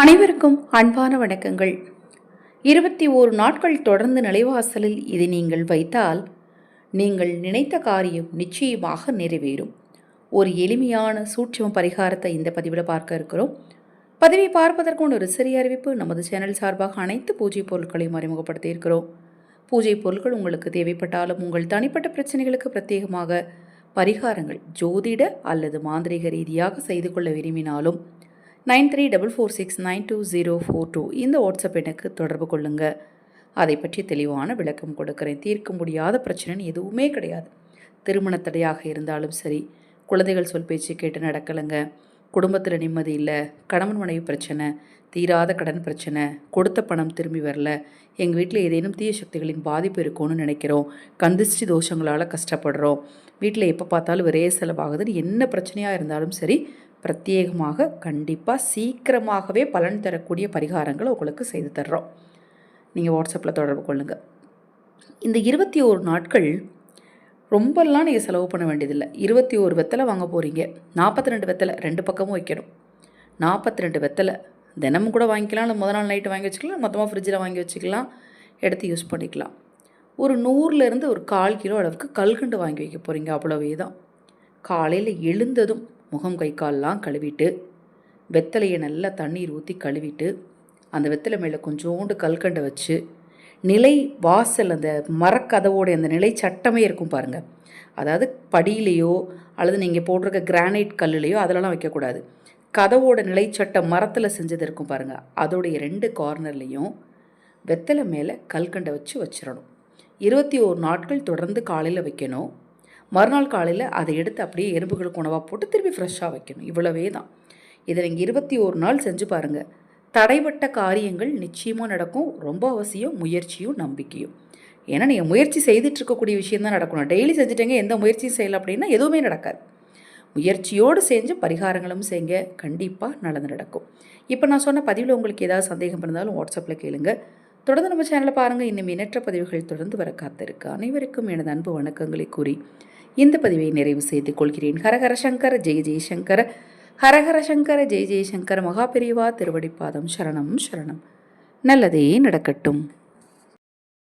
அனைவருக்கும் அன்பான வணக்கங்கள். 21 நாட்கள் தொடர்ந்து நிலைவாசலில் இதை நீங்கள் வைத்தால் நீங்கள் நினைத்த காரியம் நிச்சயமாக நிறைவேறும். ஒரு எளிமையான சூட்சும பரிகாரத்தை இந்த பதிவில் பார்க்க இருக்கிறோம். பதிவை பார்ப்பதற்கு ஒரு சிறிய அறிவிப்பு. நமது சேனல் சார்பாக அனைத்து பூஜை பொருட்களையும் அறிமுகப்படுத்தி இருக்கிறோம். பூஜை பொருட்கள் உங்களுக்கு தேவைப்பட்டாலும் உங்கள் தனிப்பட்ட பிரச்சனைகளுக்கு பிரத்யேகமாக பரிகாரங்கள் ஜோதிட அல்லது மாந்திரிக ரீதியாக செய்து கொள்ள விரும்பினாலும் 9344692042 இந்த வாட்ஸ்அப் எண்ணுக்கு தொடர்பு கொள்ளுங்கள். அதை பற்றி தெளிவான விளக்கம் கொடுக்குறேன். தீர்க்க முடியாத பிரச்சனைன்னு எதுவுமே கிடையாது. திருமண தடையாக இருந்தாலும் சரி, குழந்தைகள் சொல் பேச்சு கேட்டு நடக்கலைங்க, குடும்பத்தில் நிம்மதி இல்லை, கணவன் மனைவி பிரச்சனை, தீராத கடன் பிரச்சனை, கொடுத்த பணம் திரும்பி வரல, எங்கள் வீட்டில் ஏதேனும் தீய சக்திகளின் பாதிப்பு இருக்கும்னு நினைக்கிறோம், கந்திஷ்டி தோஷங்களால் கஷ்டப்படுறோம், வீட்டில் எப்போ பார்த்தாலும் ஒரே செலவாகுதுன்னு என்ன பிரச்சனையாக இருந்தாலும் சரி, பிரத்யேகமாக கண்டிப்பாக சீக்கிரமாகவே பலன் தரக்கூடிய பரிகாரங்களை உங்களுக்கு செய்து தர்றோம். நீங்கள் வாட்ஸ்அப்பில் தொடர்பு கொள்ளுங்கள். இந்த 21 நாட்கள் ரொம்பலாம் நீங்கள் செலவு பண்ண வேண்டியதில்லை. 21 வெத்தலை வாங்க போகிறீங்க. 42 வெத்தலை 2 பக்கமும் வைக்கணும். 42 வெத்தலை தினமும் கூட வாங்கிக்கலாம், இல்லை முதல் நாள் நைட்டு வாங்கி வச்சுக்கலாம், மொத்தமாக ஃப்ரிட்ஜில் வாங்கி வச்சுக்கலாம், எடுத்து யூஸ் பண்ணிக்கலாம். ஒரு 100லேருந்து ஒரு 1/4 கிலோ அளவுக்கு கல்கண்டு வாங்கி வைக்க போகிறீங்க. அவ்வளவே தான். காலையில் எழுந்ததும் முகம் கை கால்லாம் கழுவிட்டு, வெத்தலையை நல்லா தண்ணீர் ஊற்றி கழுவிட்டு, அந்த வெத்தலை மேலே கொஞ்சோண்டு கல்கண்டை வச்சு, நிலை வாசல் அந்த மரக்கதவோடைய அந்த நிலை சட்டமே இருக்கும் பாருங்கள். அதாவது படியிலையோ அல்லது நீங்கள் போட்டிருக்க கிரானைட் கல்லுலையோ அதிலலாம் வைக்கக்கூடாது. கதவோட நிலை சட்டம் மரத்தில் செஞ்சது இருக்கும் பாருங்கள். அதோடைய 2 கார்னர்லேயும் வெத்தலை மேலே கல்கண்டை வச்சு வச்சிடணும். 21 நாட்கள் தொடர்ந்து காலையில் வைக்கணும். மறுநாள் காலையில் அதை எடுத்து அப்படியே எறும்புகளுக்கு உணவாக போட்டு திரும்பி ஃப்ரெஷ்ஷாக வைக்கணும். இவ்வளவே தான். இதை நீங்கள் 21 நாள் செஞ்சு பாருங்கள். தடைப்பட்ட காரியங்கள் நிச்சயமாக நடக்கும். ரொம்ப அவசியம் முயற்சியும் நம்பிக்கையும். ஏன்னா நீங்கள் முயற்சி செய்துட்டு இருக்கக்கூடிய விஷயம் தான் நடக்கணும். டெய்லி செஞ்சுட்டேங்க, எந்த முயற்சியும் செய்யலை அப்படின்னா எதுவுமே நடக்காது. முயற்சியோடு செஞ்சு பரிகாரங்களும் செய்யுங்க, கண்டிப்பாக நல்லது நடக்கும். இப்போ நான் சொன்ன பதிவில் உங்களுக்கு ஏதாவது சந்தேகம் இருந்தாலும் வாட்ஸ்அப்பில் கேளுங்க. தொடர்ந்து நம்ம சேனலை பாருங்கள். இன்னும் எண்ணற்ற பதிவுகள் தொடர்ந்து வர காத்திருக்கு. அனைவருக்கும் எனது அன்பு வணக்கங்களை கூறி இந்த பதிவை நிறைவு செய்து கொள்கிறேன். ஹரஹர சங்கர ஜெய ஜெயசங்கர, ஹரஹர சங்கர ஜெய ஜெயசங்கர. மகாபெரிவா திருவடிப்பாதம் சரணம் சரணம். நல்லதே நடக்கட்டும்.